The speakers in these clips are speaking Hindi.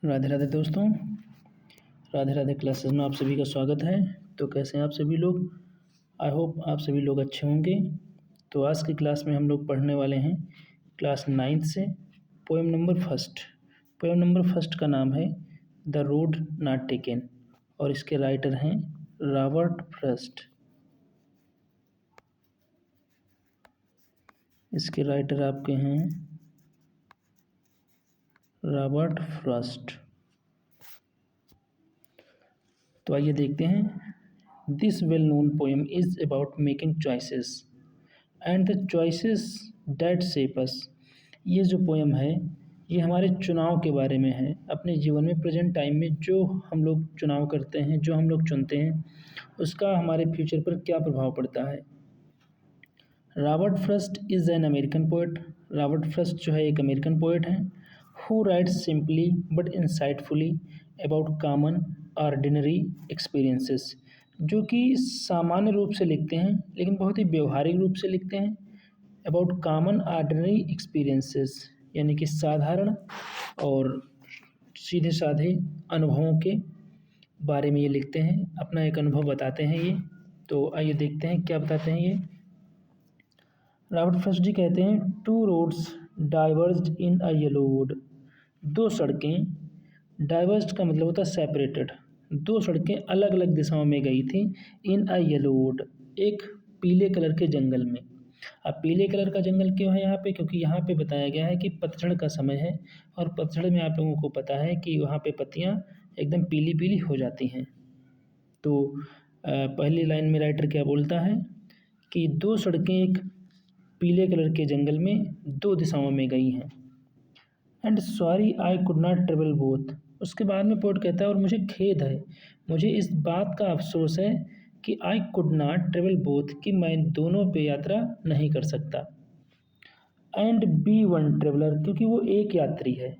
राधे राधे दोस्तों। राधे राधे क्लासेस में आप सभी का स्वागत है। तो कैसे हैं आप सभी लोग? आई होप आप सभी लोग अच्छे होंगे। तो आज की क्लास में हम लोग पढ़ने वाले हैं क्लास 9th से poem number first. Poem number first का नाम है द रोड नॉट टेकन और इसके राइटर हैं रॉबर्ट फ्रॉस्ट। इसके राइटर आपके हैं रॉबर्ट फ्रॉस्ट। तो आइए देखते हैं। This well known poem is about making choices and the choices that shape us. ये जो पोएम है ये हमारे चुनाव के बारे में है। अपने जीवन में प्रेजेंट टाइम में जो हम लोग चुनाव करते हैं, जो हम लोग चुनते हैं, उसका हमारे फ्यूचर पर क्या प्रभाव पड़ता है। Robert Frost is an American poet. Robert Frost जो है एक अमेरिकन पोएट हैं who writes simply but insightfully about common ordinary experiences. जो कि सामान्य रूप से लिखते हैं लेकिन बहुत ही व्यवहारिक रूप से लिखते हैं। अबाउट कॉमन ऑर्डिनरी एक्सपीरियंसेस यानी कि साधारण और सीधे साधे अनुभवों के बारे में ये लिखते हैं, अपना एक अनुभव बताते हैं ये। तो आइए देखते हैं क्या बताते हैं ये। रॉबर्ट फ्रॉस्ट जी कहते हैं two roads डाइवर्ज्ड in a yellow would. दो सड़कें, डाइवर्ज्ड का मतलब होता है सेपरेटेड। दो सड़कें अलग अलग दिशाओं में गई थी इन अ येलो वुड, एक पीले कलर के जंगल में। अब पीले कलर का जंगल क्यों है यहाँ पे? क्योंकि यहाँ पे बताया गया है कि पतझड़ का समय है और पतझड़ में आप लोगों को पता है कि वहाँ पे पत्तियाँ एकदम पीली पीली हो जाती हैं। तो पहली लाइन में राइटर क्या बोलता है कि दो सड़कें एक पीले कलर के जंगल में दो दिशाओं में गई हैं। And sorry I could not travel both. उसके बाद में पोर्ट कहता है और मुझे खेद है, मुझे इस बात का अफसोस है कि I could not travel both, कि मैं दोनों पे यात्रा नहीं कर सकता। एंड बी वन ट्रेवलर, क्योंकि वो एक यात्री है।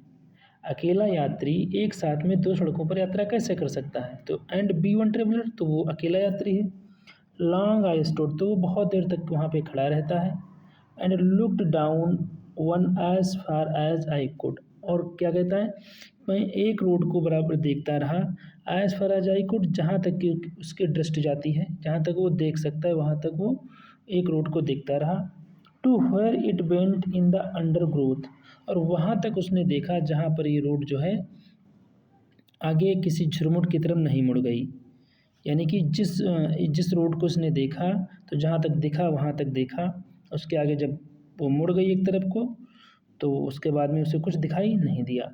अकेला यात्री एक साथ में दो सड़कों पर यात्रा कैसे कर सकता है? तो एंड बी वन ट्रेवलर, तो वो अकेला यात्री है। लॉन्ग आई स्टोड, तो वो बहुत देर तक वहाँ पे खड़ा रहता है। And looked down one as far as I could, और क्या कहता है, मैं एक रोड को बराबर देखता रहा as far as I could, जहाँ तक कि उसकी दृष्टि जाती है, जहाँ तक वो देख सकता है वहाँ तक वो एक रोड को देखता रहा। To where it went in the undergrowth, और वहाँ तक उसने देखा जहाँ पर ये रोड जो है आगे किसी झुरमुट की तरफ नहीं मुड़ गई। यानी कि जिस रोड को उसने देखा तो जहाँ तक दिखा वहाँ तक देखा, उसके आगे जब वो मुड़ गई एक तरफ को तो उसके बाद में उसे कुछ दिखाई नहीं दिया।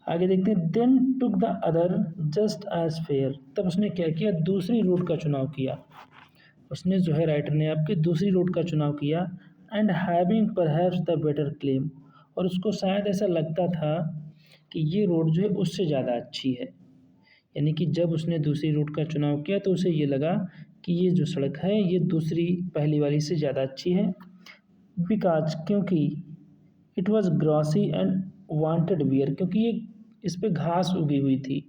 आगे देखते हैं। Then took the other just as fair, तब उसने क्या किया, दूसरी रोड का चुनाव किया। उसने जो है राइटर ने आपके दूसरी रोड का चुनाव किया। And having perhaps the better claim, और उसको शायद ऐसा लगता था कि ये रोड जो है उससे ज़्यादा अच्छी है। यानी कि जब उसने दूसरी रूट का चुनाव किया तो उसे ये लगा कि ये जो सड़क है ये दूसरी पहली वाली से ज़्यादा अच्छी है। बिकॉज, क्योंकि it was glossy and wanted wear, क्योंकि ये इस पे घास उगी हुई थी।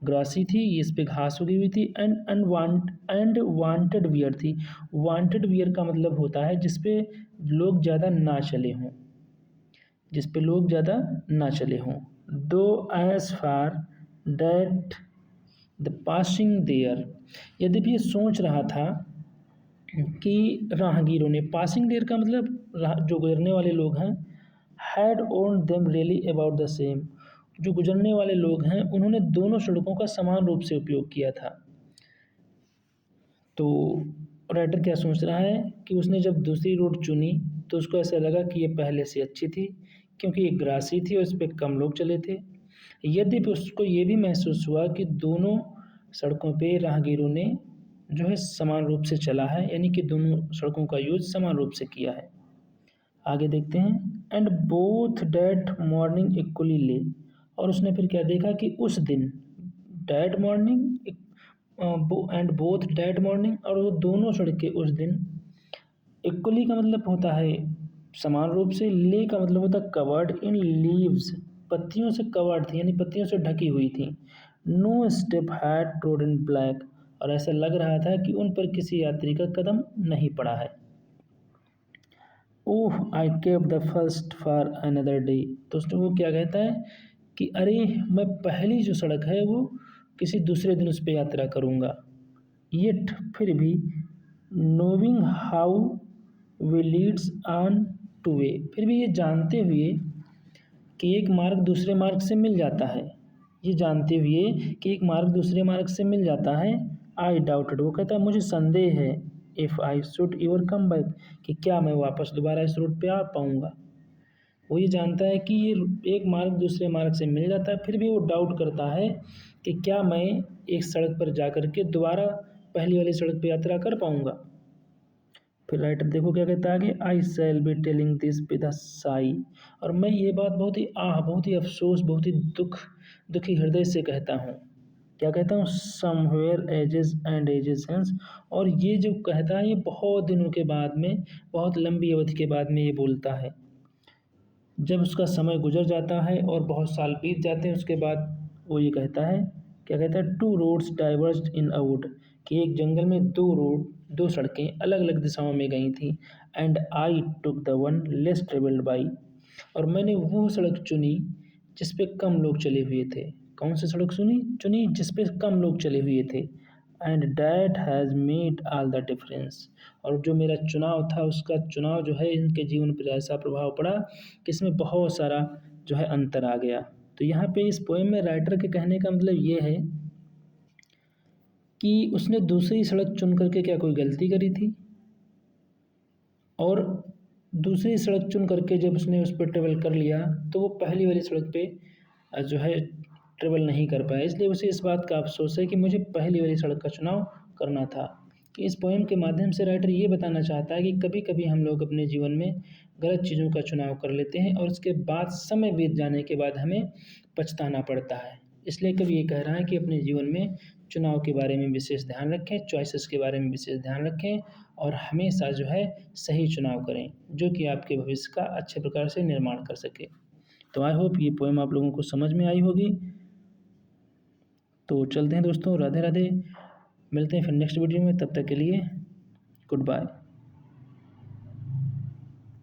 ग्रॉसी थी, ये इस पे घास उगी हुई थी। एंड वांटेड वियर थी। वांटेड वियर का मतलब होता है जिस पे लोग ज़्यादा ना चले हों, जिस पे लोग ज़्यादा ना चले हों। Though as for that the passing there, यद्यपि ये सोच रहा था कि राहगीरों ने, पासिंग देयर का मतलब जो गुजरने वाले लोग हैं, had own them really about the same, जो गुजरने वाले लोग हैं उन्होंने दोनों सड़कों का समान रूप से उपयोग किया था। तो राइटर क्या सोच रहा है कि उसने जब दूसरी रोड चुनी तो उसको ऐसा लगा कि ये पहले से अच्छी थी क्योंकि ये ग्रासी थी और इस पर कम लोग चले थे। यद्यपि उसको ये भी महसूस हुआ कि दोनों सड़कों पे राहगीरों ने जो है समान रूप से चला है, यानी कि दोनों सड़कों का यूज समान रूप से किया है। आगे देखते हैं। And both that morning equally ले, और उसने फिर क्या देखा कि उस दिन that morning and both that morning, और वो दोनों सड़कें उस दिन इक्वली का मतलब होता है समान रूप से, ले का मतलब होता है कवर्ड इन लीव्स, पत्तियों से कवर्ड थी यानी पत्तियों से ढकी हुई थी। No step had trodden black, और ऐसा लग रहा था कि उन पर किसी यात्री का कदम नहीं पड़ा है। Oh I kept the first for another day, तो उसने वो क्या कहता है कि अरे मैं पहली जो सड़क है वो किसी दूसरे दिन उस पे यात्रा करूँगा। येट फिर भी नोविंग how way Leeds on two way, फिर भी ये जानते हुए कि एक मार्ग दूसरे मार्ग से मिल जाता है, ये जानते हुए कि एक मार्ग दूसरे मार्ग से मिल जाता है। आई डाउटेड, वो कहता है मुझे संदेह है, if I should ever come back, कि क्या मैं वापस दोबारा इस रूट पे आ पाऊँगा। वो ये जानता है कि ये एक मार्ग दूसरे मार्ग से मिल जाता है, फिर भी वो डाउट करता है कि क्या मैं एक सड़क पर जा कर के दोबारा पहली वाली सड़क पर यात्रा कर पाऊँगा। फिर राइटर देखो क्या कहता है आगे, I shall be telling this with a sigh, और मैं ये बात बहुत ही बहुत ही अफसोस, बहुत ही दुखी हृदय से कहता हूँ। क्या कहता हूँ, somewhere ages and ages hence, और ये जो कहता है ये बहुत दिनों के बाद में, बहुत लंबी अवधि के बाद में ये बोलता है। जब उसका समय गुजर जाता है और बहुत साल बीत जाते हैं उसके बाद वो ये कहता है, क्या कहता है, two roads diverged in a wood, कि एक जंगल में दो सड़कें अलग अलग दिशाओं में गई थी। And I took the one less travelled by, और मैंने वो सड़क चुनी जिस पे कम लोग चले हुए थे। कौन सी सड़क चुनी जिस पे कम लोग चले हुए थे। And that has made all the difference, और जो मेरा चुनाव था उसका चुनाव जो है इनके जीवन पर ऐसा प्रभाव पड़ा कि इसमें बहुत सारा जो है अंतर आ गया। तो यहाँ पे इस पोएम में राइटर के कहने का मतलब ये है कि उसने दूसरी सड़क चुन करके क्या कोई गलती करी थी, और दूसरी सड़क चुन करके जब उसने उस पर ट्रेवल कर लिया तो वो पहली वाली सड़क पे जो है ट्रेवल नहीं कर पाया, इसलिए उसे इस बात का अफसोस है कि मुझे पहली वाली सड़क का चुनाव करना था। कि इस पोएम के माध्यम से राइटर ये बताना चाहता है कि कभी कभी हम लोग अपने जीवन में गलत चीज़ों का चुनाव कर लेते हैं और उसके बाद समय बीत जाने के बाद हमें पछताना पड़ता है। इसलिए कभी ये कह रहा है कि अपने जीवन में चुनाव के बारे में विशेष ध्यान रखें, चॉइसेस के बारे में विशेष ध्यान रखें, और हमेशा जो है सही चुनाव करें जो कि आपके भविष्य का अच्छे प्रकार से निर्माण कर सके। तो आई होप ये पोएम आप लोगों को समझ में आई होगी। तो चलते हैं दोस्तों, राधे राधे, मिलते हैं फिर नेक्स्ट वीडियो में, तब तक के लिए गुड बाय।